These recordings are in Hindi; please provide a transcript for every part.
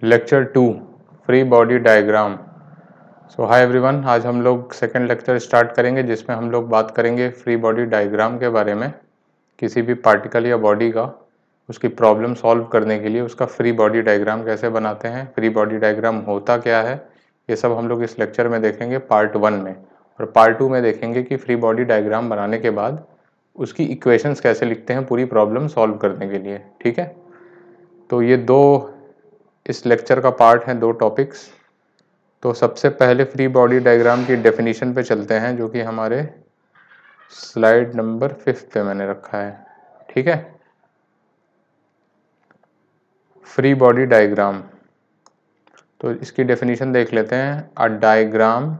Lecture 2 free body diagram. So hi everyone, आज हम लोग सेकेंड लेक्चर स्टार्ट करेंगे जिसमें हम लोग बात करेंगे फ्री बॉडी डायग्राम के बारे में। किसी भी पार्टिकल या बॉडी का उसकी प्रॉब्लम सॉल्व करने के लिए उसका फ्री बॉडी डायग्राम कैसे बनाते हैं, फ्री बॉडी डायग्राम होता क्या है, ये सब हम लोग इस लेक्चर में देखेंगे पार्ट 1 में। और पार्ट 2 में देखेंगे कि फ्री बॉडी डायग्राम बनाने के बाद उसकी इक्वेशंस कैसे लिखते हैं पूरी प्रॉब्लम सॉल्व करने के लिए। ठीक है, तो ये दो इस लेक्चर का पार्ट है, दो टॉपिक्स। तो सबसे पहले फ्री बॉडी डायग्राम की डेफिनेशन पे चलते हैं, जो कि हमारे स्लाइड नंबर 5 पे मैंने रखा है। ठीक है, फ्री बॉडी डायग्राम, तो इसकी डेफिनेशन देख लेते हैं। A diagram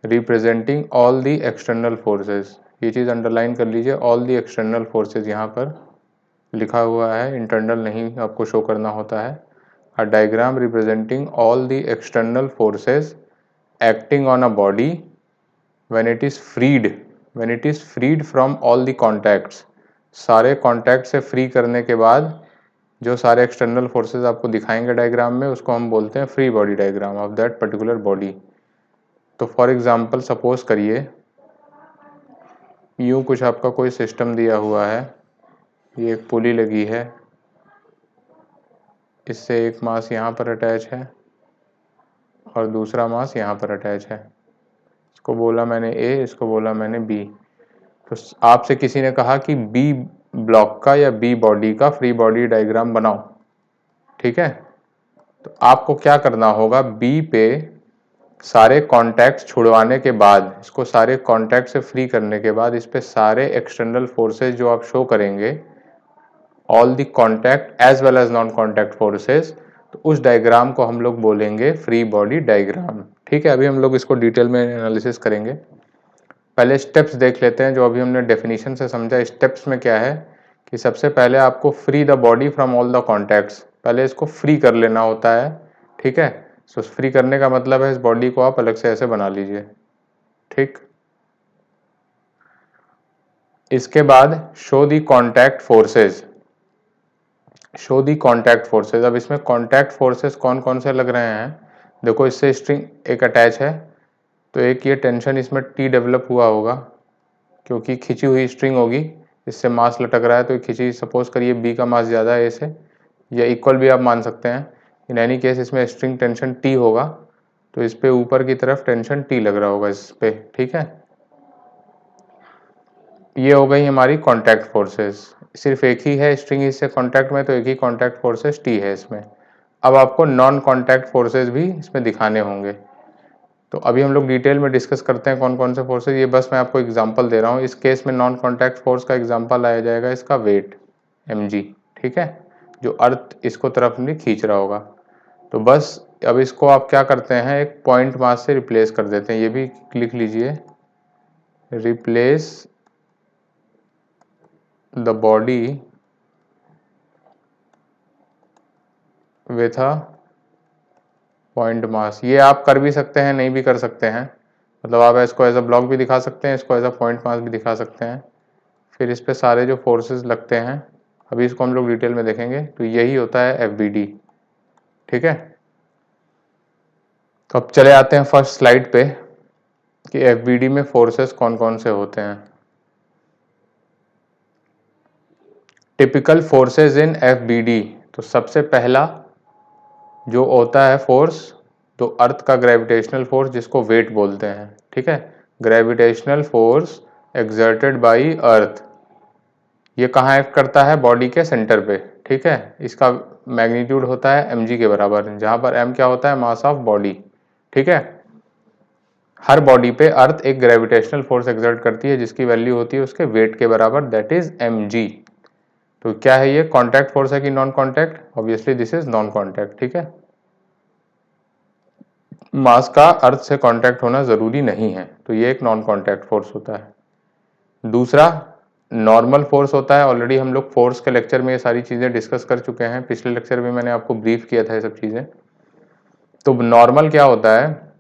representing all the external forces, ये चीज़ अंडरलाइन कर लीजिए, ऑल दी एक्सटर्नल फोर्सेस यहाँ पर लिखा हुआ है, इंटरनल नहीं आपको शो करना होता है। A diagram representing all the external forces acting on a body when it is freed from all the contacts। सारे कॉन्टैक्ट से फ्री करने के बाद जो सारे एक्सटर्नल फोर्सेस आपको दिखाएंगे डायग्राम में, उसको हम बोलते हैं free body diagram of that particular body. तो फॉर एग्जांपल सपोज करिए यूँ कुछ आपका कोई सिस्टम दिया हुआ है, ये एक पुली लगी है, इससे एक मास यहाँ पर अटैच है और दूसरा मास यहाँ पर अटैच है। इसको बोला मैंने ए, इसको बोला मैंने बी। तो आपसे किसी ने कहा कि बी ब्लॉक का या बी बॉडी का फ्री बॉडी डायग्राम बनाओ। ठीक है, तो आपको क्या करना होगा, बी पे सारे कॉन्टैक्ट्स छुड़वाने के बाद, इसको सारे कॉन्टैक्ट से फ्री करने के बाद, इस पे सारे एक्सटर्नल फोर्सेज जो आप शो करेंगे, all the contact as well as non contact forces, तो उस डायग्राम को हम लोग बोलेंगे फ्री बॉडी डायग्राम। ठीक है, अभी हम लोग इसको डिटेल में एनालिसिस करेंगे। पहले स्टेप्स देख लेते हैं जो अभी हमने डेफिनेशन से समझा। स्टेप्स में क्या है कि सबसे पहले आपको free the body from all the contacts, पहले इसको फ्री कर लेना होता है। ठीक है, सो फ्री करने का मतलब है इस बॉडी को आप अलग से ऐसे बना लीजिए। ठीक, इसके बाद शो दी कॉन्टैक्ट फोर्सेज, शो दी कॉन्टैक्ट फोर्सेज। अब इसमें कॉन्टैक्ट फोर्सेस कौन कौन से लग रहे हैं, देखो इससे स्ट्रिंग एक अटैच है, तो एक ये टेंशन इसमें टी डेवलप हुआ होगा क्योंकि खिंची हुई स्ट्रिंग होगी, इससे मास लटक रहा है, तो खिंची, सपोज करिए बी का मास ज़्यादा है ए से, या इक्वल भी आप मान सकते हैं। इन एनी केस इसमें स्ट्रिंग टेंशन टी होगा, तो इस पे ऊपर की तरफ टेंशन टी लग रहा होगा इस पे। ठीक है, ये हो गई हमारी कॉन्टैक्ट फोर्सेस। सिर्फ एक ही है स्ट्रिंग इससे कॉन्टैक्ट में, तो एक ही कॉन्टैक्ट फोर्सेस टी है इसमें। अब आपको नॉन कॉन्टैक्ट फोर्सेस भी इसमें दिखाने होंगे, तो अभी हम लोग डिटेल में डिस्कस करते हैं कौन कौन से फोर्सेस। ये बस मैं आपको एग्जांपल दे रहा हूँ। इस केस में नॉन कॉन्टैक्ट फोर्स का एग्जांपल आया जाएगा इसका वेट mg। ठीक है, जो अर्थ इसको तरफ नहीं खींच रहा होगा। तो बस अब इसको आप क्या करते हैं, एक पॉइंट मास से रिप्लेस कर देते हैं। ये भी लिख लीजिए, replace the body with a point mass. ये आप कर भी सकते हैं, नहीं भी कर सकते हैं, मतलब आप इसको एज अ ब्लॉक भी दिखा सकते हैं, इसको एज अ पॉइंट मास भी दिखा सकते हैं। फिर इस पे सारे जो फोर्सेस लगते हैं, अभी इसको हम लोग डिटेल में देखेंगे, तो यही होता है FBD। ठीक है, तो अब चले आते हैं फर्स्ट स्लाइड पे कि FBD में फोर्सेस कौन कौन से होते हैं। टिपिकल फोर्सेस इन FBD, तो सबसे पहला जो होता है फोर्स, तो अर्थ का ग्रेविटेशनल फोर्स, जिसको वेट बोलते हैं। ठीक है, ग्रेविटेशनल फोर्स एक्सर्टेड बाय अर्थ, ये कहाँ एक्ट करता है, बॉडी के सेंटर पे। ठीक है, इसका मैग्नीट्यूड होता है mg के बराबर, जहाँ पर m क्या होता है, मास ऑफ बॉडी। ठीक है, हर बॉडी पे अर्थ एक ग्रेविटेशनल फोर्स एक्सर्ट करती है जिसकी वैल्यू होती है उसके वेट के बराबर, दैट इज mg। तो क्या है ये, कॉन्टैक्ट फोर्स है कि non contact, obviously this is non contact. ठीक है, मास का अर्थ से कांटेक्ट होना जरूरी नहीं है, तो ये एक नॉन कांटेक्ट फोर्स होता है। दूसरा नॉर्मल फोर्स होता है। ऑलरेडी हम लोग फोर्स के लेक्चर में ये सारी चीजें डिस्कस कर चुके हैं, पिछले लेक्चर में मैंने आपको ब्रीफ किया था ये सब चीजें। तो नॉर्मल क्या होता है,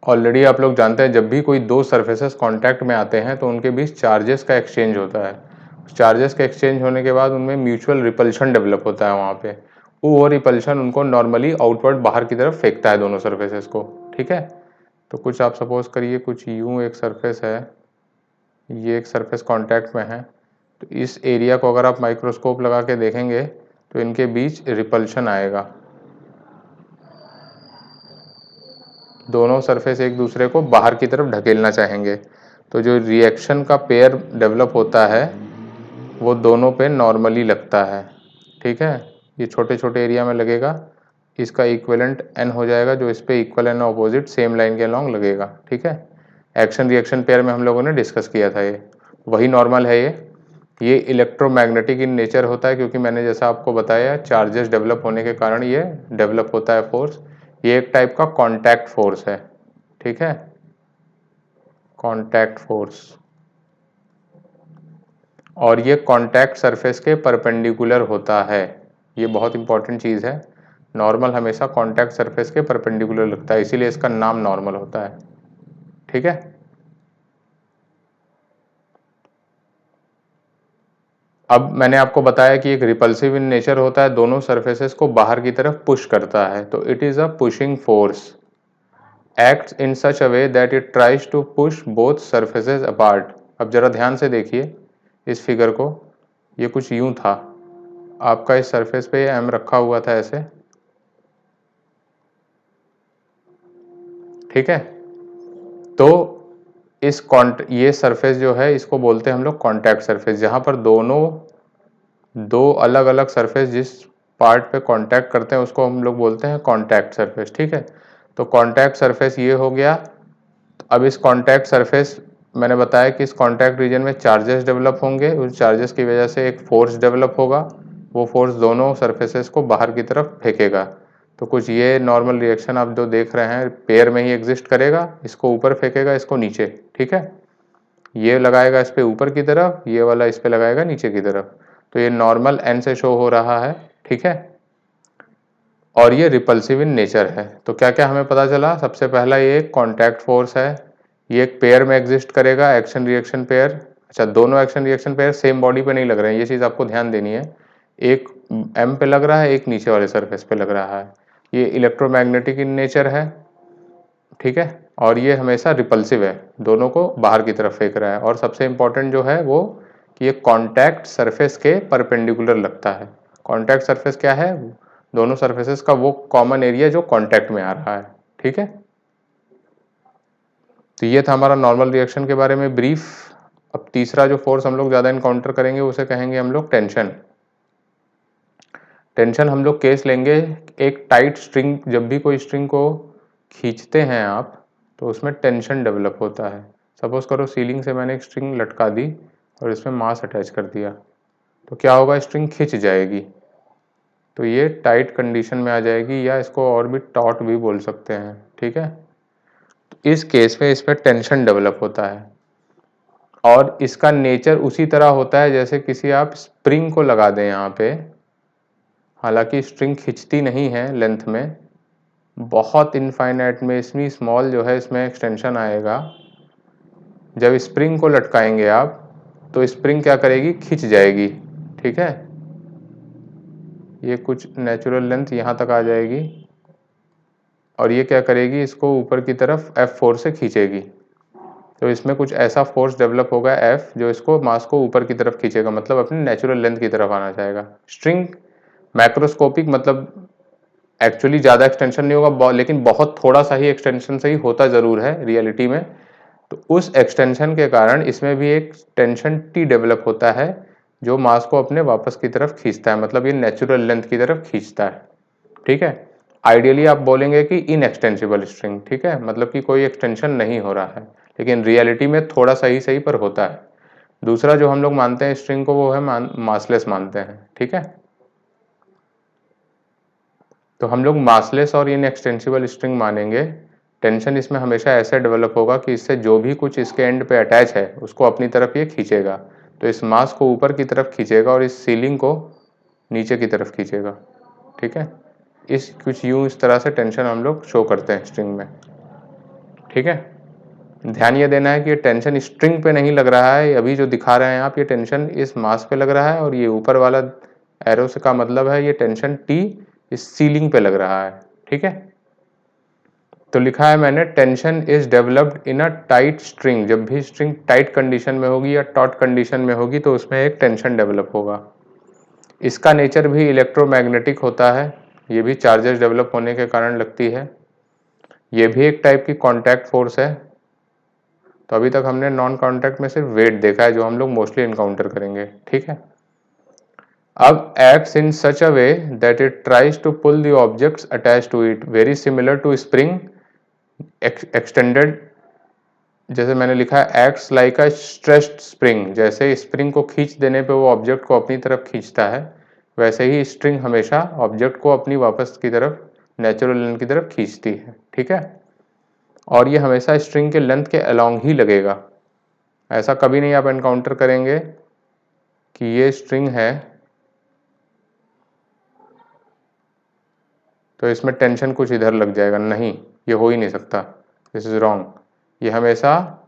ऑलरेडी आप लोग जानते हैं, जब भी कोई दो सरफेसेस कांटेक्ट में आते हैं तो उनके बीच चार्जेस का एक्सचेंज होता है। चार्जेस के एक्सचेंज होने के बाद उनमें म्यूचुअल रिपल्शन डेवलप होता है वहाँ पे। वो रिपल्शन उनको नॉर्मली आउटवर्ड बाहर की तरफ फेंकता है दोनों सरफेसेस को। ठीक है, तो कुछ आप सपोज करिए कुछ यूं एक सरफेस है, ये एक सरफेस कांटेक्ट में है, तो इस एरिया को अगर आप माइक्रोस्कोप लगा के देखेंगे तो इनके बीच रिपल्शन आएगा, दोनों सरफेस एक दूसरे को बाहर की तरफ ढकेलना चाहेंगे, तो जो रिएक्शन का पेयर डेवलप होता है वो दोनों पे नॉर्मली लगता है। ठीक है, ये छोटे छोटे एरिया में लगेगा, इसका इक्विवेलेंट n हो जाएगा जो इस पे equal and opposite same line के अलॉन्ग लगेगा। ठीक है, एक्शन रिएक्शन पेयर में हम लोगों ने डिस्कस किया था, ये वही नॉर्मल है। ये इलेक्ट्रोमैग्नेटिक इन नेचर होता है, क्योंकि मैंने जैसा आपको बताया चार्जेस डेवलप होने के कारण ये डेवलप होता है फोर्स। ये एक टाइप का कांटेक्ट फोर्स है। ठीक है, कांटेक्ट फोर्स, और ये कांटेक्ट सरफेस के परपेंडिकुलर होता है। ये बहुत इंपॉर्टेंट चीज़ है, नॉर्मल हमेशा कांटेक्ट सरफेस के परपेंडिकुलर लगता है, इसीलिए इसका नाम नॉर्मल होता है। ठीक है, अब मैंने आपको बताया कि एक रिपल्सिव इन नेचर होता है, दोनों सरफेसेस को बाहर की तरफ पुश करता है, तो it is a pushing force, acts in such a way that it tries to push both surfaces apart. अब जरा ध्यान से देखिए इस फिगर को, ये कुछ यूं था, आपका इस सरफेस पे एम रखा हुआ था ऐसे। ठीक है, तो ये सरफेस जो है इसको बोलते हैं हम लोग कांटेक्ट सरफेस, जहां पर दोनों दो अलग अलग सरफेस जिस पार्ट पे कांटेक्ट करते हैं उसको हम लोग बोलते हैं कांटेक्ट सरफेस। ठीक है, तो कांटेक्ट सरफेस ये हो गया। अब इस कांटेक्ट सरफेस, मैंने बताया कि इस कांटेक्ट रीजन में चार्जेस डेवलप होंगे, उस चार्जेस की वजह से एक फोर्स डेवलप होगा, वो फोर्स दोनों सरफेसेस को बाहर की तरफ फेंकेगा। तो कुछ ये नॉर्मल रिएक्शन आप जो देख रहे हैं पेयर में ही एग्जिस्ट करेगा, इसको ऊपर फेंकेगा, इसको नीचे। ठीक है, ये लगाएगा इस पे ऊपर की तरफ, ये वाला इस पे लगाएगा नीचे की तरफ, तो ये नॉर्मल एन से शो हो रहा है। ठीक है, और ये रिपल्सिव इन नेचर है। तो क्या क्या हमें पता चला, सबसे पहला ये कॉन्टैक्ट फोर्स है, ये एक पेयर में एग्जिस्ट करेगा, एक्शन रिएक्शन पेयर। अच्छा, दोनों action reaction pair same body पे नहीं लग रहे हैं, ये चीज़ आपको ध्यान देनी है, एक एम पे लग रहा है, एक नीचे वाले सरफेस पे लग रहा है। ये इलेक्ट्रोमैग्नेटिक इन नेचर है। ठीक है, और ये हमेशा रिपल्सिव है, दोनों को बाहर की तरफ फेंक रहा है। और सबसे इंपॉर्टेंट जो है वो कि ये कॉन्टैक्ट सरफेस के परपेंडिकुलर लगता है। कॉन्टैक्ट सरफेस क्या है, दोनों सरफेसेस का वो कॉमन एरिया जो कांटेक्ट में आ रहा है। ठीक है, तो ये था हमारा नॉर्मल रिएक्शन के बारे में ब्रीफ। अब तीसरा जो फोर्स हम लोग ज़्यादा इनकाउंटर करेंगे उसे कहेंगे हम लोग टेंशन। टेंशन हम लोग केस लेंगे, एक टाइट स्ट्रिंग, जब भी कोई स्ट्रिंग को खींचते हैं आप तो उसमें टेंशन डेवलप होता है। सपोज करो सीलिंग से मैंने एक स्ट्रिंग लटका दी और इसमें मास अटैच कर दिया, तो क्या होगा, स्ट्रिंग खिंच जाएगी, तो ये टाइट कंडीशन में आ जाएगी, या इसको और भी टॉट भी बोल सकते हैं। ठीक है, तो इस केस में इस पर टेंशन डेवलप होता है, और इसका नेचर उसी तरह होता है जैसे किसी आप स्प्रिंग को लगा दें यहाँ पे, हालांकि स्ट्रिंग खिंचती नहीं है लेंथ में, बहुत इनफाइनाइट में इसमें स्मॉल जो है इसमें एक्सटेंशन आएगा। जब स्प्रिंग को लटकाएंगे आप तो स्प्रिंग क्या करेगी, खिंच जाएगी। ठीक है, ये कुछ नेचुरल लेंथ यहाँ तक आ जाएगी, और ये क्या करेगी, इसको ऊपर की तरफ F4 से खींचेगी, तो इसमें कुछ ऐसा फोर्स डेवलप होगा F जो इसको मास को ऊपर की तरफ खींचेगा, मतलब अपनी नेचुरल लेंथ की तरफ आना चाहेगा। स्ट्रिंग मैक्रोस्कोपिक, मतलब एक्चुअली ज़्यादा एक्सटेंशन नहीं होगा, लेकिन बहुत थोड़ा सा ही एक्सटेंशन से ही होता ज़रूर है रियलिटी में। तो उस एक्सटेंशन के कारण इसमें भी एक टेंशन T डेवलप होता है जो मास को अपने वापस की तरफ खींचता है, मतलब ये नेचुरल लेंथ की तरफ खींचता है। ठीक है, आइडियली आप बोलेंगे कि इनएक्सटेंसिबल स्ट्रिंग। ठीक है, मतलब कि कोई एक्सटेंशन नहीं हो रहा है, लेकिन रियलिटी में थोड़ा सही सही पर होता है। दूसरा जो हम लोग मानते हैं स्ट्रिंग को, वो है मासलेस मानते हैं। ठीक है, तो हम लोग मासलेस और इनएक्सटेंसिबल स्ट्रिंग मानेंगे। टेंशन इसमें हमेशा ऐसे डेवलप होगा कि इससे जो भी कुछ इसके एंड पे अटैच है उसको अपनी तरफ ये खींचेगा, तो इस मास को ऊपर की तरफ खींचेगा और इस सीलिंग को नीचे की तरफ खींचेगा। ठीक है, इस कुछ यूं इस तरह से टेंशन हम लोग शो करते हैं स्ट्रिंग में। ठीक है, ध्यान ये देना है कि ये टेंशन स्ट्रिंग पे नहीं लग रहा है, अभी जो दिखा रहे हैं आप, ये टेंशन इस मास पे लग रहा है, और ये ऊपर वाला एरो से का मतलब है ये टेंशन T इस सीलिंग पे लग रहा है, ठीक है। तो लिखा है मैंने tension is developed in a tight string, जब भी स्ट्रिंग टाइट कंडीशन में होगी या टॉट कंडीशन में होगी तो उसमें एक टेंशन डेवलप होगा। इसका नेचर भी इलेक्ट्रोमैग्नेटिक होता है, ये भी चार्जेस डेवलप होने के कारण लगती है। ये भी एक टाइप की कांटेक्ट फोर्स है। तो अभी तक हमने नॉन कांटेक्ट में सिर्फ वेट देखा है जो हम लोग मोस्टली इनकाउंटर करेंगे, ठीक है। अब acts in such a way that it tries to pull the objects attach to it, very similar to spring extended. जैसे मैंने लिखा है acts like a stressed spring, जैसे स्प्रिंग को खींच देने पे वो ऑब्जेक्ट को अपनी तरफ खींचता है, वैसे ही स्ट्रिंग हमेशा ऑब्जेक्ट को अपनी वापस की तरफ नेचुरल लेंथ की तरफ खींचती है, ठीक है। और ये हमेशा स्ट्रिंग के लेंथ के अलोंग ही लगेगा। ऐसा कभी नहीं आप एनकाउंटर करेंगे कि ये स्ट्रिंग है तो इसमें टेंशन कुछ इधर लग जाएगा, नहीं, ये हो ही नहीं सकता, दिस इज रॉन्ग। ये हमेशा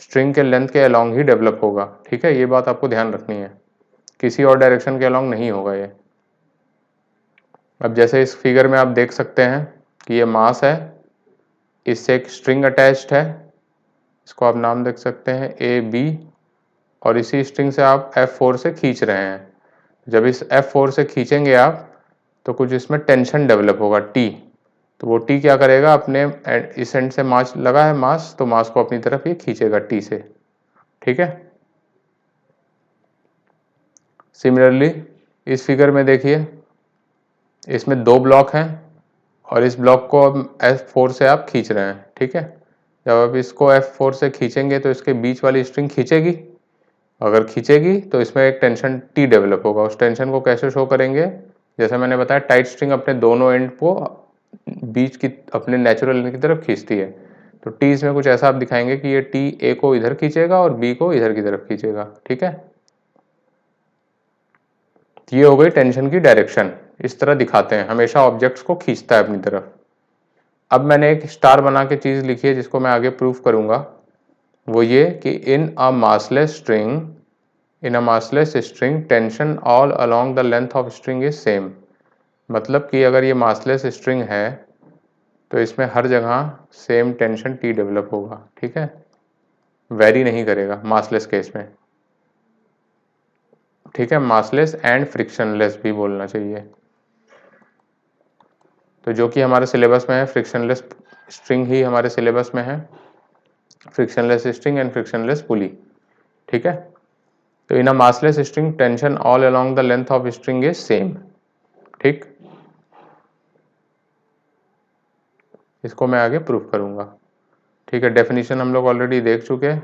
स्ट्रिंग के लेंथ के अलोंग ही डेवलप होगा, ठीक है। ये बात आपको ध्यान रखनी है, किसी और डायरेक्शन के अलोंग नहीं होगा ये। अब जैसे इस फिगर में आप देख सकते हैं कि ये मास है, इससे एक स्ट्रिंग अटैच्ड है, इसको आप नाम देख सकते हैं ए बी, और इसी स्ट्रिंग से आप F4 से खींच रहे हैं। जब इस F4 से खींचेंगे आप तो कुछ इसमें टेंशन डेवलप होगा T, तो वो T क्या करेगा, अपने इस एंड से मास लगा है मास, तो मास को अपनी तरफ ये खींचेगा T से, ठीक है। सिमिलरली इस फिगर में देखिए, इसमें दो ब्लॉक हैं और इस ब्लॉक को अब F4 से आप खींच रहे हैं, ठीक है। जब आप इसको F4 से खींचेंगे तो इसके बीच वाली स्ट्रिंग खींचेगी, अगर खींचेगी तो इसमें एक टेंशन T डेवलप होगा। उस टेंशन को कैसे शो करेंगे, जैसे मैंने बताया टाइट स्ट्रिंग अपने दोनों एंड को बीच की अपने नेचुरल एंड की तरफ खींचती है, तो T इसमें कुछ ऐसा आप दिखाएंगे कि ये T A को इधर खींचेगा और B को इधर की तरफ खींचेगा, ठीक है। ये हो गई टेंशन की डायरेक्शन, इस तरह दिखाते हैं, हमेशा ऑब्जेक्ट्स को खींचता है अपनी तरफ। अब मैंने एक स्टार बना के चीज लिखी है जिसको मैं आगे प्रूफ करूंगा, वो ये कि in a massless string tension all along the length of string is same. मतलब कि अगर ये मासलेस स्ट्रिंग है तो इसमें हर जगह सेम टेंशन T डेवलप होगा, ठीक है, वेरी नहीं करेगा मासलेस केस में, ठीक है। मासलेस एंड फ्रिक्शनलेस भी बोलना चाहिए। तो जो कि हमारे सिलेबस में है, फ्रिक्शनलेस स्ट्रिंग ही हमारे सिलेबस में है, frictionless string and frictionless pulley, ठीक है। तो in a massless string tension all along the length of string is same, ठीक। इसको मैं आगे प्रूफ करूंगा, ठीक है। डेफिनेशन हम लोग ऑलरेडी देख चुके हैं।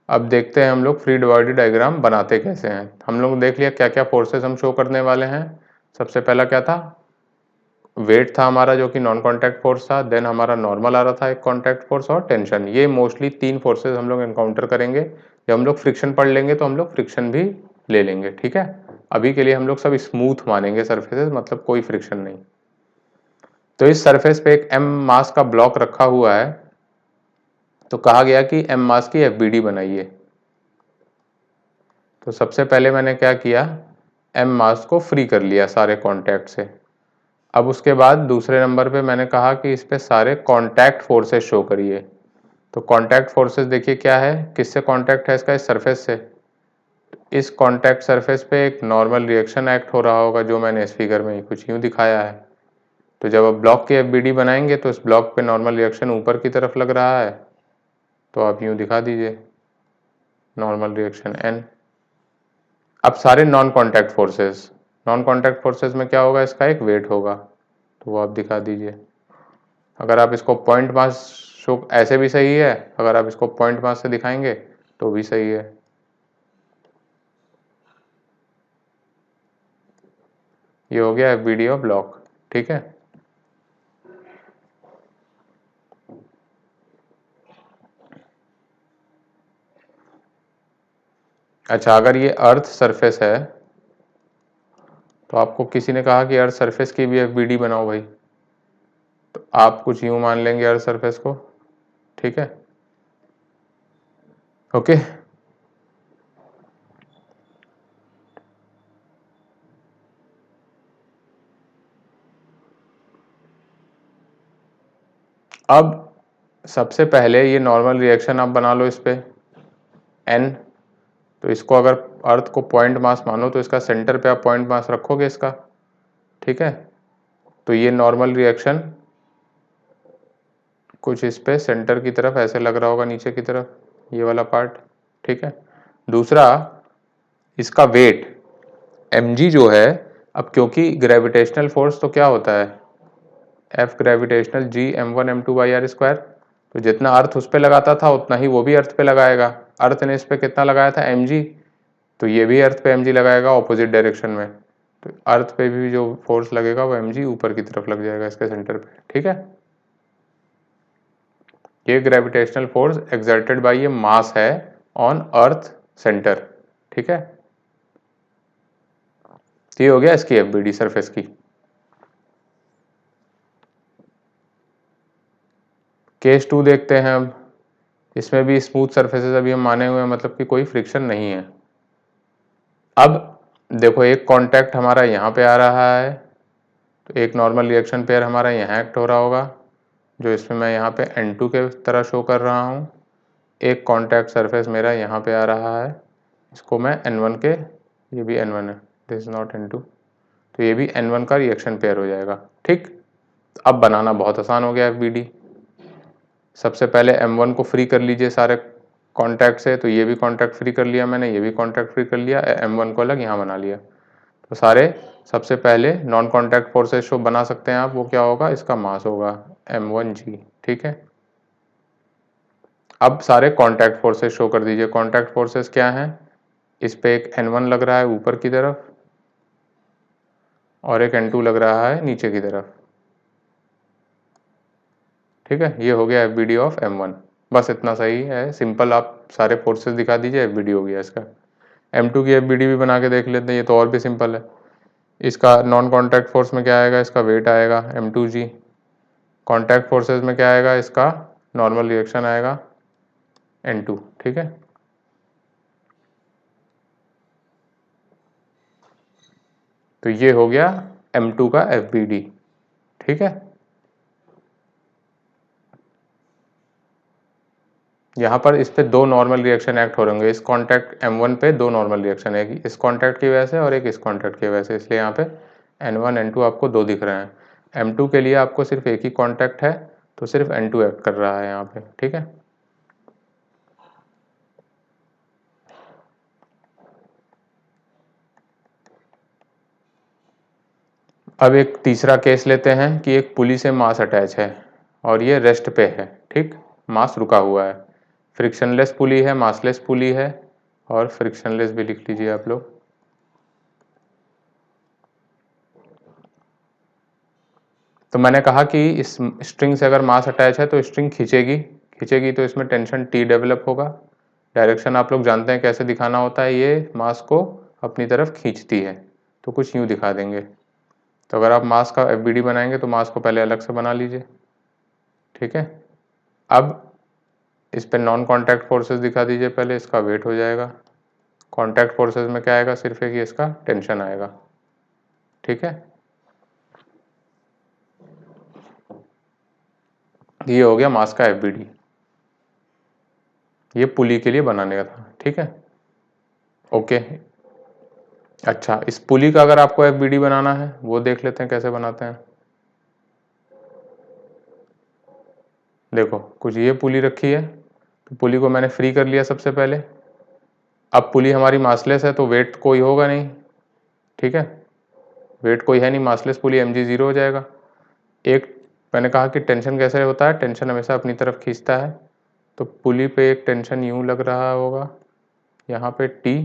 अब देखते हैं हम लोग फ्री बॉडी डायग्राम बनाते कैसे हैं। हम लोग देख लिया क्या क्या फोर्सेस हम शो करने वाले हैं। सबसे पहला क्या था, वेट था हमारा जो कि नॉन कॉन्टैक्ट फोर्स था, देन हमारा नॉर्मल आ रहा था एक कॉन्टैक्ट फोर्स, और टेंशन। ये मोस्टली तीन फोर्सेस हम लोग एनकाउंटर करेंगे। जब हम लोग फ्रिक्शन पढ़ लेंगे तो हम लोग फ्रिक्शन भी ले लेंगे, ठीक है। अभी के लिए हम लोग सब स्मूथ मानेंगे सरफेसेस, मतलब कोई फ्रिक्शन नहीं। तो इस सरफेस पे एक m मास का ब्लॉक रखा हुआ है, तो कहा गया कि m मास की FBD बनाइए। तो सबसे पहले मैंने क्या किया, m मास को फ्री कर लिया सारे कांटेक्ट से। अब उसके बाद दूसरे नंबर पे मैंने कहा कि इस पे सारे कांटेक्ट फोर्सेस शो करिए। तो कांटेक्ट फोर्सेस देखिए क्या है, किससे कांटेक्ट है इसका, इस सरफेस से। इस कांटेक्ट सरफेस पे एक नॉर्मल रिएक्शन एक्ट हो रहा होगा, जो मैंने इस फिगर में कुछ यूं दिखाया है। तो जब आप ब्लॉक की FBD बनाएंगे तो इस ब्लॉक पे नॉर्मल रिएक्शन ऊपर की तरफ लग रहा है, तो आप यूं दिखा दीजिए नॉर्मल रिएक्शन N। अब सारे नॉन कॉन्टैक्ट फोर्सेस में क्या होगा, इसका एक वेट होगा, तो वो आप दिखा दीजिए। अगर आप इसको पॉइंट मास शो ऐसे भी सही है, अगर आप इसको पॉइंट मास से दिखाएंगे तो भी सही है। ये हो गया FBD ऑफ ब्लॉक, ठीक है। अच्छा, अगर ये अर्थ सरफेस है तो आपको किसी ने कहा कि अर्थ सरफेस की भी FBD बनाओ भाई, तो आप कुछ यूं मान लेंगे अर्थ सरफेस को, ठीक है, ओके। अब सबसे पहले ये नॉर्मल रिएक्शन आप बना लो इस पे n, तो इसको अगर अर्थ को पॉइंट मास मानो तो इसका सेंटर पे आप पॉइंट मास रखोगे इसका, ठीक है। तो ये नॉर्मल रिएक्शन कुछ इस पे सेंटर की तरफ ऐसे लग रहा होगा नीचे की तरफ, ये वाला पार्ट, ठीक है। दूसरा इसका वेट mg जो है, अब क्योंकि ग्रेविटेशनल फोर्स तो क्या होता है F gravitational g m1 m2 by r square, तो जितना अर्थ उस पे लगाता था उतना ही वो भी अर्थ पे लगाएगा। अर्थ ने इस पे कितना लगाया था mg, तो ये भी अर्थ पे mg लगाएगा ऑपोजिट डायरेक्शन में, तो अर्थ पे भी जो फोर्स लगेगा वो mg ऊपर की तरफ लग जाएगा इसके सेंटर पे, ठीक है। ये ग्रेविटेशनल फोर्स एक्सर्टेड बाय ये मास है ऑन अर्थ सेंटर, ठीक है। ये हो गया इसकी एफबीडी सरफेस की। केस 2 देखते हैं अब। इसमें भी स्मूथ सरफेसेस अभी हम माने हुए हैं, मतलब कि कोई फ्रिक्शन नहीं है। अब देखो एक कांटेक्ट हमारा यहाँ पे आ रहा है, तो एक नॉर्मल रिएक्शन पेयर हमारा यहाँ एक्ट हो रहा होगा, जो इसमें मैं यहाँ पे N2 के तरह शो कर रहा हूँ। एक कांटेक्ट सरफेस मेरा यहाँ पे आ रहा है, इसको मैं N1 के, ये भी N1 है, दिस इज नॉट N2, तो ये भी N1 का रिएक्शन पेयर हो जाएगा, ठीक। अब बनाना बहुत आसान हो गया FBD। सबसे पहले M1 को फ्री कर लीजिए सारे कांटेक्ट से, तो ये भी कांटेक्ट फ्री कर लिया मैंने, ये भी कांटेक्ट फ्री कर लिया, M1 को अलग यहाँ बना लिया। तो सारे सबसे पहले नॉन कांटेक्ट फोर्सेस शो बना सकते हैं आप, वो क्या होगा, इसका मास होगा m1g, ठीक है। अब सारे कांटेक्ट फोर्सेस शो कर दीजिए। कांटेक्ट फोर्सेस क्या हैं, इस पे एक N1 लग रहा है ऊपर की तरफ और एक N2 लग रहा है नीचे की तरफ, ठीक है। ये हो गया FBD ऑफ M1। बस इतना सही है, सिंपल, आप सारे फोर्सेस दिखा दीजिए, FBD हो गया इसका। M2 की FBD भी बना के देख लेते हैं, ये तो और भी सिंपल है। इसका नॉन कांटेक्ट फोर्स में क्या आएगा, इसका वेट आएगा m2g। कांटेक्ट फोर्सेस में क्या आएगा, इसका नॉर्मल रिएक्शन आएगा N2, ठीक है। तो ये हो गया M2 का FBD, ठीक है। यहाँ पर इस पे दो नॉर्मल रिएक्शन एक्ट हो रहे होंगे, इस कांटेक्ट M1 पे दो नॉर्मल रिएक्शन है, इस कांटेक्ट की वजह से और एक इस कांटेक्ट की वजह से, इसलिए यहाँ पे N1 N2 आपको दो दिख रहे हैं। M2 के लिए आपको सिर्फ एक ही कांटेक्ट है, तो सिर्फ N2 एक्ट कर रहा है यहाँ पे, ठीक है। अब एक तीसरा केस लेते हैं कि एक पुली से मास अटैच है और ये रेस्ट पे है, ठीक, मास रुका हुआ है। फ्रिक्शनलेस पुली है, मासलेस पुली है, और फ्रिक्शनलेस भी लिख लीजिए आप लोग। तो मैंने कहा कि इस स्ट्रिंग से अगर मास अटैच है तो स्ट्रिंग खींचेगी, खींचेगी तो इसमें टेंशन T डेवलप होगा। डायरेक्शन आप लोग जानते हैं कैसे दिखाना होता है, ये मास को अपनी तरफ खींचती है, तो कुछ यूँ दिखा देंगे। तो अगर आप मास का FBD बनाएंगे तो मास को पहले अलग से बना लीजिए, ठीक है। अब इस पे नॉन कांटेक्ट फोर्सेस दिखा दीजिए, पहले इसका वेट हो जाएगा। कांटेक्ट फोर्सेस में क्या आएगा, सिर्फ एक ही इसका टेंशन आएगा, ठीक है। ये हो गया मास का FBD, ये पुली के लिए बनाने का था, ठीक है, ओके। अच्छा, इस पुली का अगर आपको FBD बनाना है वो देख लेते हैं कैसे बनाते हैं। देखो कुछ ये पुली रखी है, तो पुली को मैंने फ्री कर लिया सबसे पहले। अब पुली हमारी मासलेस है तो वेट कोई होगा नहीं, ठीक है, वेट कोई है नहीं, मासलेस पुली mg 0 हो जाएगा। एक मैंने कहा कि टेंशन कैसे होता है, टेंशन हमेशा अपनी तरफ खींचता है, तो पुली पे एक टेंशन यूं लग रहा होगा, यहाँ पे T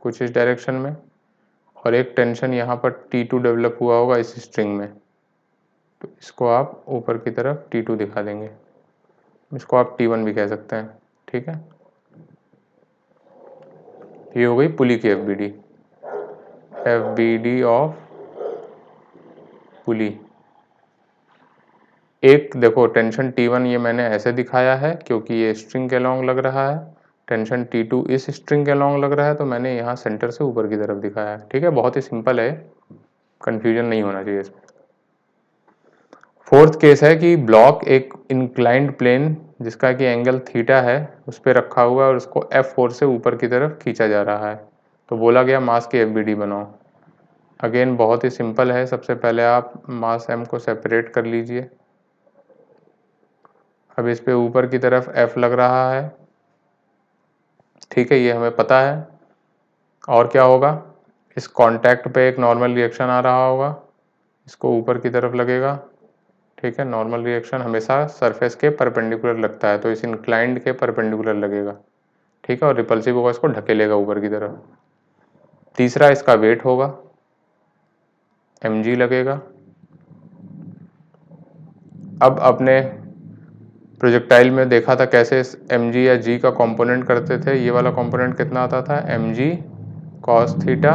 कुछ इस डायरेक्शन में, और एक टेंशन यहाँ पर T2 डेवलप हुआ होगा इस स्ट्रिंग में, तो इसको आप ऊपर की तरफ T2 दिखा देंगे, इसको आप T1 भी कह सकते हैं, ठीक है। ये हो गई पुली की FBD, FBD ऑफ पुली। एक देखो टेंशन T1 ये मैंने ऐसे दिखाया है क्योंकि ये स्ट्रिंग के अलॉन्ग लग रहा है, टेंशन T2 इस स्ट्रिंग के अलॉन्ग लग रहा है, तो मैंने यहाँ सेंटर से ऊपर की तरफ दिखाया है, ठीक है। बहुत ही सिंपल है, कंफ्यूजन नहीं होना चाहिए इसमें। फोर्थ केस है कि ब्लॉक एक इंक्लाइंड प्लेन जिसका कि एंगल थीटा है उस पर रखा हुआ है और उसको F4 से ऊपर की तरफ खींचा जा रहा है। तो बोला गया मास की FBD बनाओ। अगेन बहुत ही सिंपल है, सबसे पहले आप मास m को सेपरेट कर लीजिए। अब इस पे ऊपर की तरफ F लग रहा है, ठीक है, ये हमें पता है। और क्या होगा, इस कांटेक्ट पे एक नॉर्मल रिएक्शन आ रहा होगा, इसको ऊपर की तरफ लगेगा, ठीक है। नॉर्मल रिएक्शन हमेशा सरफेस के परपेंडिकुलर लगता है, तो इस इंक्लाइंड के परपेंडिकुलर लगेगा, ठीक है, और रिपल्सिव होगा, इसको ढकेलेगा ऊपर की तरफ। तीसरा इसका वेट होगा, mg लगेगा। अब अपने प्रोजेक्टाइल में देखा था कैसे mg या g का कंपोनेंट करते थे। ये वाला कंपोनेंट कितना आता था, mg cos थीटा,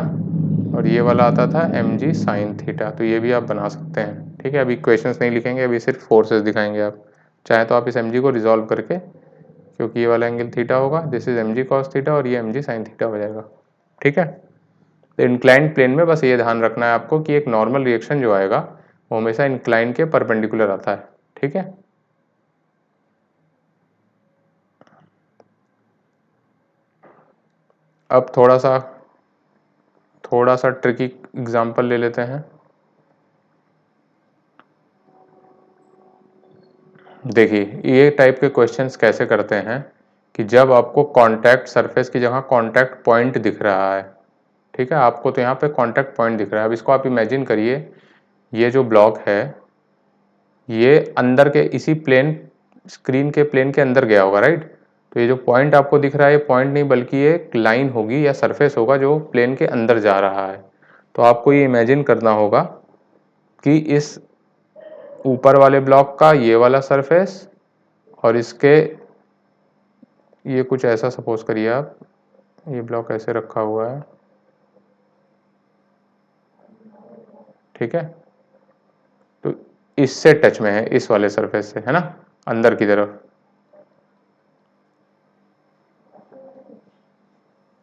और ये वाला आता था mg sin थीटा। तो ये भी आप बना सकते हैं, ठीक है। अभी इक्वेशंस नहीं लिखेंगे, अभी सिर्फ फोर्सेस दिखाएंगे। आप चाहे तो आप इस mg को रिजॉल्व करके, क्योंकि ये वाला एंगल थीटा होगा, this is mg cos theta और ये mg sin थीटा हो जाएगा, ठीक है। तो इंक्लाइंड प्लेन में बस ये ध्यान रखना है आपको कि एक नॉर्मल रिएक्शन जो आएगा वो हमेशा इंक्लाइंड के परपेंडिकुलर आता है, ठीक है। अब थोड़ा सा ट्रिकी एग्जांपल ले लेते हैं। देखिए ये टाइप के क्वेश्चंस कैसे करते हैं कि जब आपको कांटेक्ट सरफेस की जगह कांटेक्ट पॉइंट दिख रहा है, ठीक है, आपको तो यहाँ पे कांटेक्ट पॉइंट दिख रहा है। अब इसको आप इमेजिन करिए, ये जो ब्लॉक है ये अंदर के इसी प्लेन, स्क्रीन के प्लेन के अंदर गया होगा, राइट। तो ये जो पॉइंट आपको दिख रहा है ये पॉइंट नहीं बल्कि ये एक लाइन होगी या सरफेस होगा जो प्लेन के अंदर जा रहा है। तो आपको ये इमेजिन करना होगा कि इस ऊपर वाले ब्लॉक का ये वाला सरफेस और इसके ये कुछ ऐसा सपोज करिए आप, ये ब्लॉक ऐसे रखा हुआ है, ठीक है। तो इससे टच में है, इस वाले सरफेस से, है ना, अंदर की तरफ।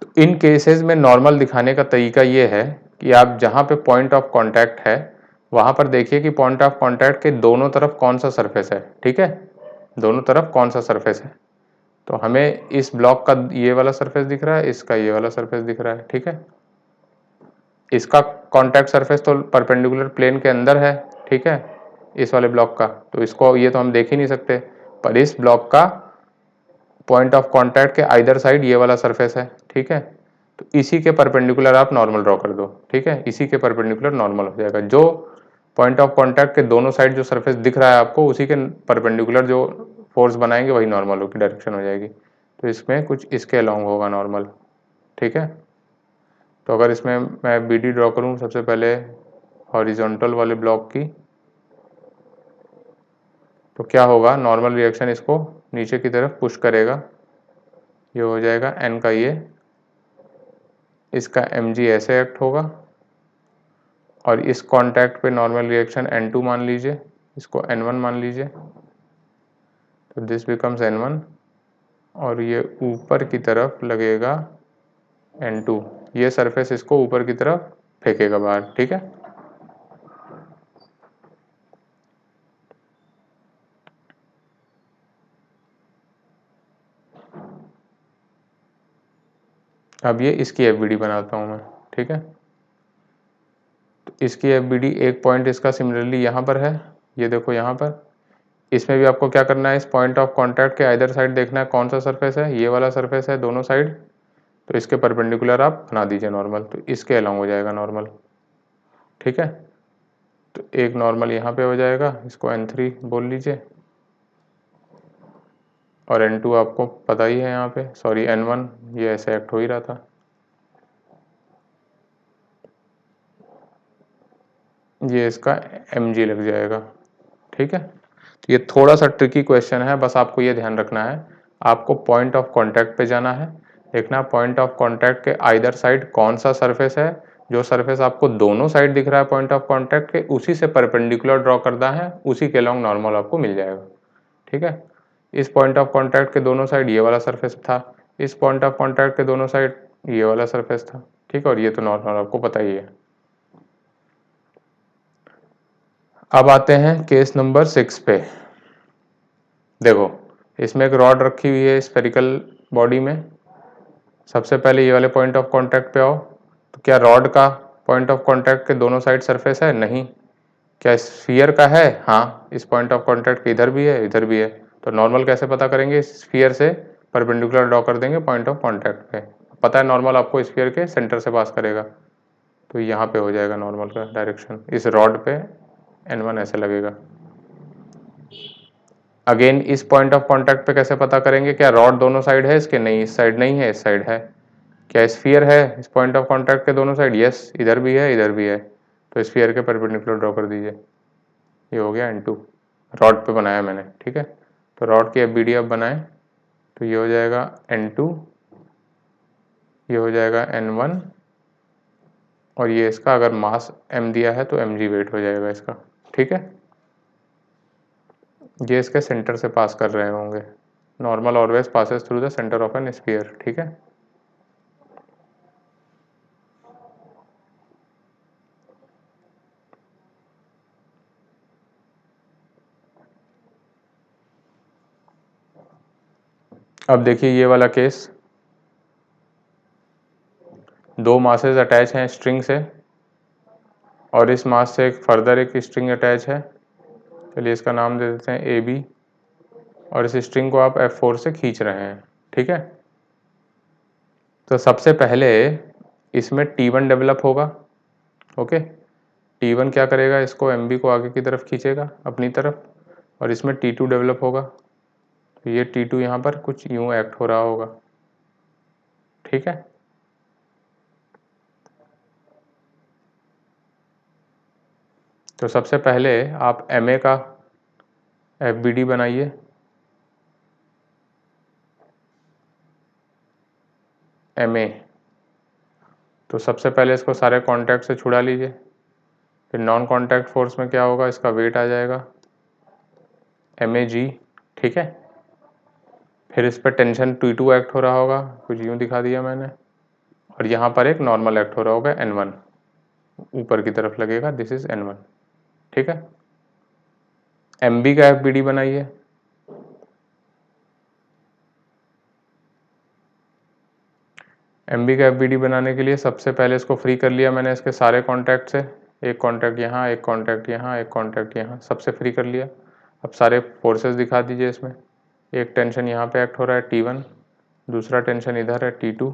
तो इन केसेस में नॉर्मल दिखाने का तरीका ये है कि आप जहाँ पे पॉइंट ऑफ कांटेक्ट है वहाँ पर देखिए कि पॉइंट ऑफ कांटेक्ट के दोनों तरफ कौन सा सरफेस है, ठीक है, दोनों तरफ कौन सा सरफेस है। तो हमें इस ब्लॉक का ये वाला सरफेस दिख रहा है, इसका ये वाला सरफेस दिख रहा है, ठीक है। इसका कांटेक्ट सरफेस तो परपेंडिकुलर प्लेन के अंदर है, ठीक है, इस वाले ब्लॉक का, तो इसको ये तो हम देख ही नहीं सकते। पर इस ब्लॉक का पॉइंट ऑफ कांटेक्ट के आइदर साइड ये वाला सरफेस है, ठीक है। तो इसी के परपेंडिकुलर आप नॉर्मल ड्रॉ कर दो, ठीक है, इसी के परपेंडिकुलर नॉर्मल हो जाएगा। जो पॉइंट ऑफ कांटेक्ट के दोनों साइड जो सरफेस दिख रहा है आपको, उसी के परपेंडिकुलर जो फोर्स बनाएंगे वही नॉर्मल की डायरेक्शन हो जाएगी। तो इसमें कुछ इसके अलोंग होगा नॉर्मल, ठीक है। तो अगर इसमें मैं बी डी ड्रॉ करूँ सबसे पहले हॉरिजॉन्टल वाले ब्लॉक की, तो क्या होगा, नॉर्मल रिएक्शन इसको नीचे की तरफ पुश करेगा, ये हो जाएगा एन का ये, इसका mg ऐसे एक्ट होगा, और इस कांटेक्ट पे नॉर्मल रिएक्शन n2 मान लीजिए, इसको n1 मान लीजिए, तो दिस बिकम्स n1, और ये ऊपर की तरफ लगेगा n2, ये सरफेस इसको ऊपर की तरफ फेंकेगा बाहर, ठीक है। अब ये इसकी FBD बनाता हूँ मैं, ठीक है। तो इसकी FBD एक पॉइंट इसका सिमिलरली यहाँ पर है, ये देखो यहाँ पर। इसमें भी आपको क्या करना है, इस पॉइंट ऑफ कांटेक्ट के आइदर साइड देखना है कौन सा सरफेस है, ये वाला सरफेस है दोनों साइड, तो इसके परपेंडिकुलर आप बना दीजिए नॉर्मल, तो इसके अलोंग हो जाएगा नॉर्मल, ठीक है। तो एक नॉर्मल यहाँ पे हो जाएगा, इसको n3 बोल लीजिए, और n2 आपको पता ही है यहाँ पे, सॉरी n1, ये ऐसे एक्ट हो ही रहा था। ये इसका mg लग जाएगा, ठीक है। तो ये थोड़ा सा ट्रिकी क्वेश्चन है, बस आपको ये ध्यान रखना है, आपको पॉइंट ऑफ कांटेक्ट पे जाना है, देखना पॉइंट ऑफ कांटेक्ट के आइदर साइड कौन सा सरफेस है, जो सरफेस आपको दोनों साइड दिख रहा है पॉइंट ऑफ कांटेक्ट के, उसी से परपेंडिकुलर ड्रॉ करना है, उसी के लॉन्ग नॉर्मल आपको मिल जाएगा, ठीक है। इस पॉइंट ऑफ कांटेक्ट के दोनों साइड ये वाला सरफेस था, इस पॉइंट ऑफ कांटेक्ट के दोनों साइड ये वाला सरफेस था, ठीक है, और ये तो नॉर्मल आपको पता ही है। अब आते हैं केस नंबर 6 पे। देखो, इसमें एक रॉड रखी हुई है स्फेरिकल बॉडी में। सबसे पहले ये वाले पॉइंट ऑफ कांटेक्ट पे आओ, तो क्या रॉड का पॉइंट ऑफ कांटेक्ट के दोनों साइड सरफेस है? नहीं। क्या स्फीयर का है? हाँ, इस पॉइंट ऑफ कांटेक्ट के इधर भी है, इधर भी है। तो नॉर्मल कैसे पता करेंगे? स्फीयर से परपेंडिकुलर ड्रॉ कर देंगे पॉइंट ऑफ कांटेक्ट पे। पता है नॉर्मल आपको स्फीयर के सेंटर से पास करेगा, तो यहाँ पे हो जाएगा नॉर्मल का डायरेक्शन। इस रॉड पे N1 ऐसे लगेगा। अगेन इस पॉइंट ऑफ कांटेक्ट पे कैसे पता करेंगे? क्या रॉड दोनों साइड है इसके? नहीं, इस साइड नहीं है, इस साइड है। क्या स्फीयर है इस पॉइंट ऑफ कांटेक्ट के दोनों साइड? यस, इधर भी है, इधर भी है। तो स्फीयर के परपेंडिकुलर ड्रॉ कर दीजिए। ये हो गया N2, रॉड पे बनाया मैंने, ठीक है। तो रॉड की FBD अब बनाए, तो ये हो जाएगा N2, ये हो जाएगा N1, और ये इसका अगर मास M दिया है तो mg वेट हो जाएगा इसका, ठीक है। ये इसके सेंटर से पास कर रहे होंगे। Normal always passes through the centre of an sphere, ठीक है। अब देखिए ये वाला केस, दो मासेस अटैच हैं स्ट्रिंग से, और इस मास से एक फर्दर एक स्ट्रिंग अटैच है। चलिए इसका नाम दे देते हैं AB, और इस स्ट्रिंग को आप F4 से खींच रहे हैं, ठीक है। तो सबसे पहले इसमें T1 डेवलप होगा, ओके। T1 क्या करेगा? इसको MB को आगे की तरफ खींचेगा अपनी तरफ, और इसमें T2 डेवलप होगा। तो ये T2 यहाँ पर कुछ यूं एक्ट हो रहा होगा, ठीक है। तो सबसे पहले आप MA का FBD बनाइए। MA, तो सबसे पहले इसको सारे कॉन्टैक्ट से छुड़ा लीजिए। फिर नॉन कॉन्टैक्ट फोर्स में क्या होगा? इसका वेट आ जाएगा MAG, ठीक है। फिर इस पर टेंशन T2 एक्ट हो रहा होगा, कुछ यूं दिखा दिया मैंने, और यहाँ पर एक नॉर्मल एक्ट हो रहा होगा N1, ऊपर की तरफ लगेगा, दिस इज N1, ठीक है। MB का FBD बनाइए। MB का FBD बनाने के लिए सबसे पहले इसको फ्री कर लिया मैंने इसके सारे कॉन्टैक्ट से। एक कॉन्टैक्ट यहाँ, एक कॉन्टैक्ट यहाँ, एक कॉन्टैक्ट यहाँ, सबसे फ्री कर लिया। अब सारे फोर्सेस दिखा दीजिए इसमें। एक टेंशन यहाँ पे एक्ट हो रहा है T1, दूसरा टेंशन इधर है T2,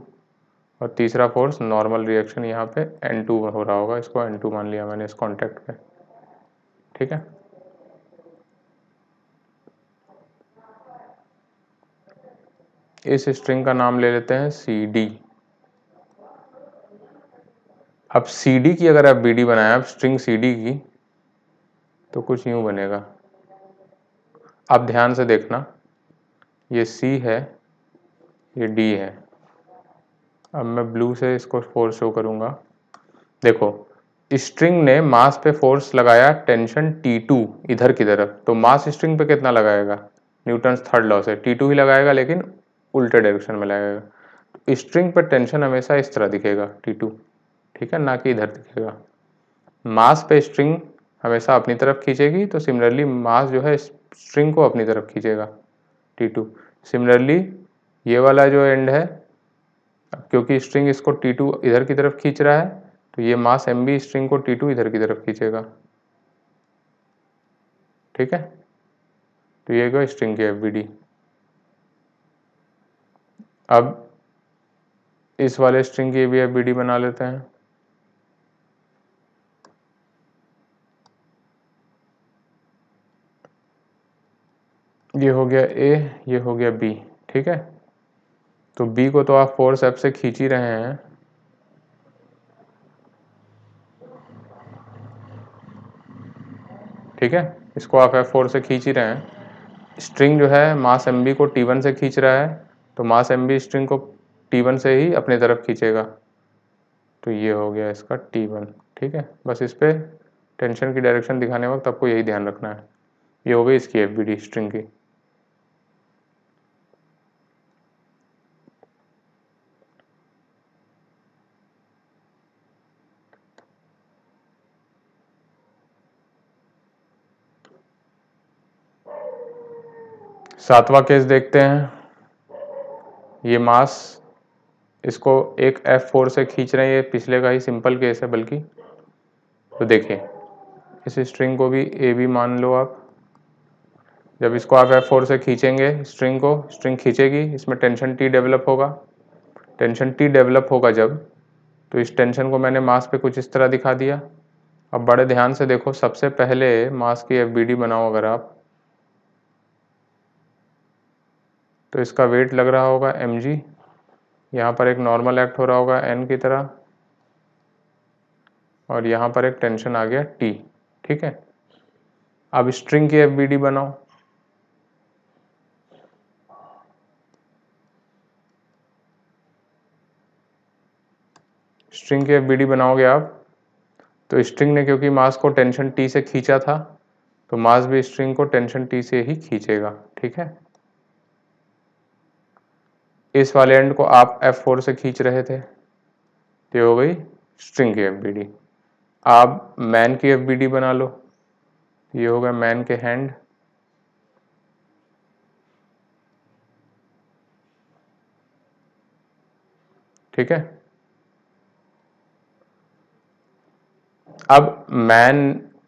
और तीसरा फोर्स नॉर्मल रिएक्शन यहाँ पे N2 हो रहा होगा, इसको N2 मान लिया मैंने इस कॉन्टैक्ट पे, ठीक है। इस स्ट्रिंग का नाम ले लेते हैं CD। अब CD की अगर आप BD बनाए, आप स्ट्रिंग CD की, तो कुछ यूं बनेगा। आप ध्यान से देखना, ये C है, ये D है। अब मैं ब्लू से इसको फोर्स शो करूंगा। देखो, स्ट्रिंग ने मास पे फोर्स लगाया टेंशन T2 इधर की तरफ, तो मास स्ट्रिंग पे कितना लगाएगा? न्यूटन्स थर्ड लॉ से T2 ही लगाएगा, लेकिन उल्टे डायरेक्शन में लगाएगा। स्ट्रिंग पर टेंशन हमेशा इस तरह दिखेगा T2, ठीक है, ना कि इधर दिखेगा। मास पे स्ट्रिंग हमेशा अपनी तरफ खींचेगी, तो सिमिलरली मास जो है स्ट्रिंग को अपनी तरफ खींचेगा T2। सिमिलरली ये वाला जो एंड है, क्योंकि स्ट्रिंग इसको T2 इधर की तरफ खींच रहा है, तो ये मास MB स्ट्रिंग को T2 इधर की तरफ खींचेगा, ठीक है। तो ये गया स्ट्रिंग की FBD। अब इस वाले स्ट्रिंग की भी FBD बना लेते हैं। ये हो गया A, ये हो गया B, ठीक है। तो B को तो आप फोर्स F से खींच ही रहे हैं, ठीक है। इसको आप F4 से खींच ही रहे हैं। स्ट्रिंग जो है मास MB को T1 से खींच रहा है, तो मास MB स्ट्रिंग को T1 से ही अपनी तरफ खींचेगा। तो ये हो गया इसका T1, ठीक है। बस इस पे टेंशन की डायरेक्शन दिखाने वक्त आपको यही ध्यान रखना है। ये हो गई इसकी FBD स्ट्रिंग की। सातवां केस देखते हैं। ये मास इसको एक F4 से खींच रहे हैं, ये पिछले का ही सिंपल केस है बल्कि। तो देखिए इस स्ट्रिंग को भी ए बी मान लो आप। जब इसको आप F4 से खींचेंगे स्ट्रिंग को, स्ट्रिंग खींचेगी, इसमें टेंशन T डेवलप होगा। टेंशन T डेवलप होगा जब, तो इस टेंशन को मैंने मास पे कुछ इस तरह दिखा दिया। अब बड़े ध्यान से देखो, सबसे पहले मास की FBD बनाओ अगर आप, तो इसका वेट लग रहा होगा mg। यहाँ पर एक नॉर्मल एक्ट हो रहा होगा n की तरह, और यहाँ पर एक टेंशन आ गया T। ठीक है, अब स्ट्रिंग की FBD बनाओ। स्ट्रिंग की FBD बनाओगे आप, तो स्ट्रिंग ने क्योंकि मास को टेंशन T से खींचा था, तो मास भी स्ट्रिंग को टेंशन T से ही खींचेगा। ठीक है, इस वाले एंड को आप F4 से खींच रहे थे, तो हो गई स्ट्रिंग की FBD। आप मैन की FBD बना लो, ये हो गया मैन के हैंड। ठीक है, अब मैन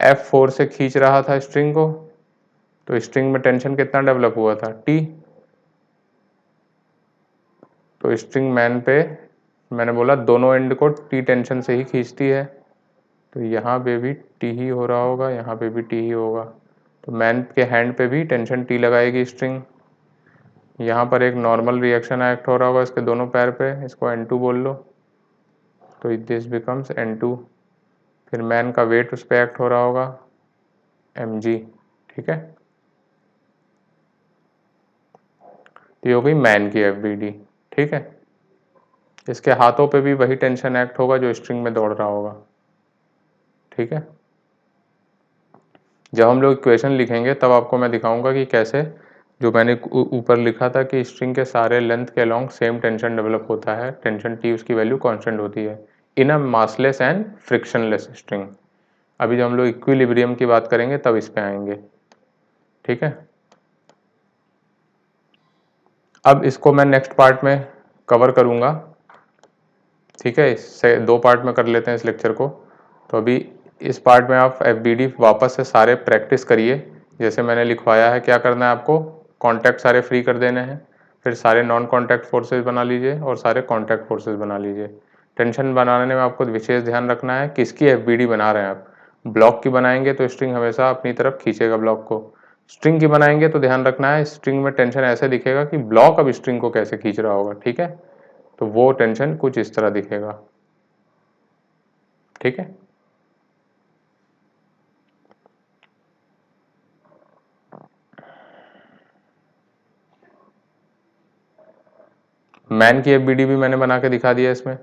F4 से खींच रहा था स्ट्रिंग को, तो स्ट्रिंग में टेंशन कितना डेवलप हुआ था T। तो स्ट्रिंग मैन पे मैंने बोला दोनों एंड को T टेंशन से ही खींचती है, तो यहाँ पे भी T ही हो रहा होगा, यहाँ पे भी T ही होगा। तो मैन के हैंड पे भी टेंशन T लगाएगी स्ट्रिंग। यहाँ पर एक नॉर्मल रिएक्शन एक्ट हो रहा होगा इसके दोनों पैर पे, इसको N2 बोल लो, तो दिस बिकम्स N2। फिर मैन का वेट उस पर एक्ट हो रहा होगा mg। ठीक है, तो ये हो गई मैन की FBD। ठीक है, इसके हाथों पे भी वही टेंशन एक्ट होगा जो स्ट्रिंग में दौड़ रहा होगा। ठीक है, जब हम लोग इक्वेशन लिखेंगे तब आपको मैं दिखाऊंगा कि कैसे, जो मैंने ऊपर लिखा था कि स्ट्रिंग के सारे लेंथ के अलोंग सेम टेंशन डेवलप होता है, टेंशन T उसकी वैल्यू कांस्टेंट होती है in a massless and frictionless string. अभी जब हम लोग इक्विलिब्रियम की बात करेंगे तब इस पे आएंगे। ठीक है, अब इसको मैं नेक्स्ट पार्ट में कवर करूंगा। ठीक है, इससे दो पार्ट में कर लेते हैं इस लेक्चर को। तो अभी इस पार्ट में आप FBD वापस से सारे प्रैक्टिस करिए, जैसे मैंने लिखवाया है। क्या करना है आपको, कॉन्टैक्ट सारे फ्री कर देने हैं, फिर सारे नॉन कॉन्टैक्ट फोर्सेस बना लीजिए और सारे कॉन्टैक्ट फोर्सेस बना लीजिए। टेंशन बनाने में आपको विशेष ध्यान रखना है किसकी FBD बना रहे हैं आप। ब्लॉक की बनाएंगे तो स्ट्रिंग हमेशा अपनी तरफ खींचेगा ब्लॉक को। स्ट्रिंग की बनाएंगे तो ध्यान रखना है स्ट्रिंग में टेंशन ऐसे दिखेगा कि ब्लॉक अब स्ट्रिंग को कैसे खींच रहा होगा। ठीक है, तो वो टेंशन कुछ इस तरह दिखेगा। ठीक है, मैन की FBD भी मैंने बना के दिखा दिया इसमें।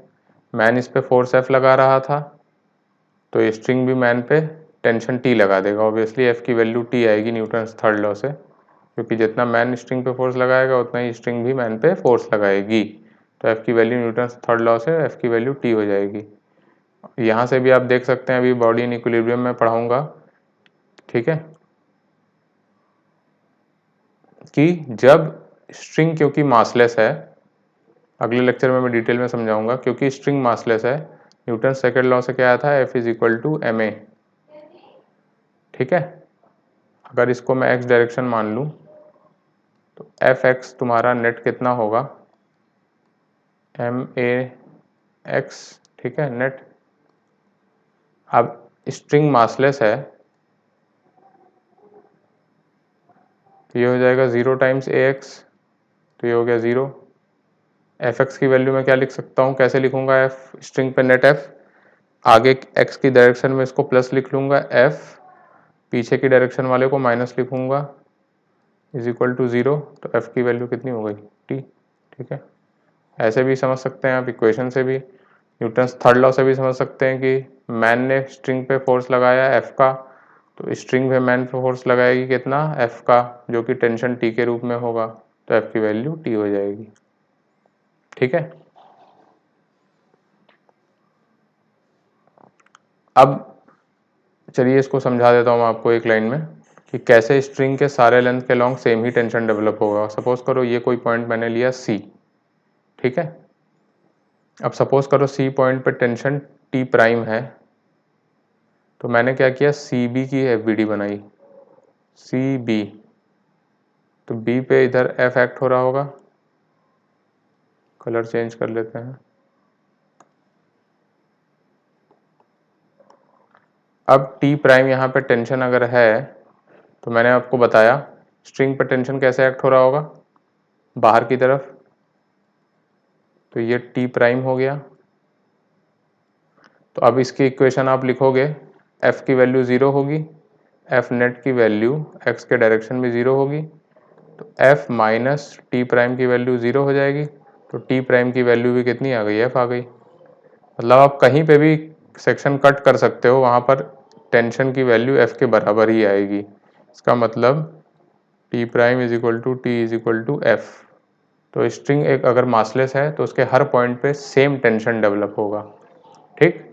मैन इस पे फोर्स F लगा रहा था, तो स्ट्रिंग भी मैन पे टेंशन T लगा देगा। ऑब्वियसली F की वैल्यू T आएगी न्यूटन्स थर्ड लॉ से, क्योंकि जितना मैन स्ट्रिंग पे फोर्स लगाएगा उतना ही स्ट्रिंग भी मैन पे फोर्स लगाएगी। तो F की वैल्यू न्यूटन्स थर्ड लॉ से F की वैल्यू T हो जाएगी। यहाँ से भी आप देख सकते हैं, अभी बॉडी इन इक्विलिब्रियम में पढ़ाऊंगा। ठीक है, कि जब स्ट्रिंग क्योंकि मासलेस है, अगले लेक्चर में मैं डिटेल में समझाऊंगा, क्योंकि स्ट्रिंग मासलेस है, न्यूटन सेकेंड लॉ से क्या आया था, F is equal to ma। ठीक है, अगर इसको मैं x डायरेक्शन मान लूं तो Fx तुम्हारा नेट कितना होगा, ma(x). ठीक है, नेट। अब स्ट्रिंग मासलेस है, तो ये हो जाएगा 0 टाइम्स ax, तो ये हो गया 0। Fx की वैल्यू मैं क्या लिख सकता हूँ, कैसे लिखूंगा, F स्ट्रिंग पे नेट F, आगे x की डायरेक्शन में इसको प्लस लिख लूंगा, F पीछे की डायरेक्शन वाले को माइनस लिखूंगा, इज इक्वल टू 0। तो F की वैल्यू कितनी हो गई, T। ठीक है, ऐसे भी समझ सकते हैं आप, इक्वेशन से भी, न्यूटन्स थर्ड लॉ से भी समझ सकते हैं कि मैन ने स्ट्रिंग पे फोर्स लगाया F का, तो स्ट्रिंग पे मैन पे फोर्स लगाएगी कितना, F का, जो कि टेंशन T के रूप में होगा, तो F की वैल्यू T हो जाएगी। ठीक है, अब चलिए इसको समझा देता हूँ मैं आपको एक लाइन में। कि कैसे स्ट्रिंग के सारे लेंथ के लॉन्ग सेम ही टेंशन डेवलप होगा। सपोज करो ये कोई पॉइंट मैंने लिया सी, ठीक है। अब सपोज करो सी पॉइंट पे टेंशन टी प्राइम है, तो मैंने क्या किया, सी बी की एफबीडी बनाई, सी बी, तो बी पे इधर एफ एक्ट हो रहा होगा, कलर चेंज कर लेते हैं। अब टी प्राइम यहाँ पे टेंशन अगर है, तो मैंने आपको बताया स्ट्रिंग पर टेंशन कैसे एक्ट हो रहा होगा, बाहर की तरफ, तो ये टी प्राइम हो गया। तो अब इसकी इक्वेशन आप लिखोगे, एफ की वैल्यू 0 होगी, एफ नेट की वैल्यू एक्स के डायरेक्शन में 0 होगी, तो एफ माइनस टी प्राइम की वैल्यू 0 हो जाएगी, तो टी प्राइम की वैल्यू भी कितनी आ गई, एफ आ गई। मतलब आप कहीं पे भी सेक्शन कट कर सकते हो, वहाँ पर टेंशन की वैल्यू एफ के बराबर ही आएगी। इसका मतलब T prime is equal to T is equal to F. तो स्ट्रिंग एक अगर मासलेस है तो उसके हर पॉइंट पे सेम टेंशन डेवलप होगा, ठीक।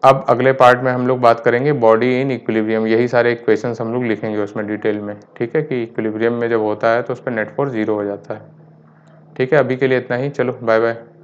अब अगले पार्ट में हम लोग बात करेंगे बॉडी इन इक्विलिब्रियम, यही सारे इक्वेशंस हम लोग लिखेंगे उसमें डिटेल में, ठीक है, कि इक्विलिब्रियम में जब होता है तो उस पर नेट फोर्स 0 हो जाता है। ठीक है, अभी के लिए इतना ही, चलो बाय बाय।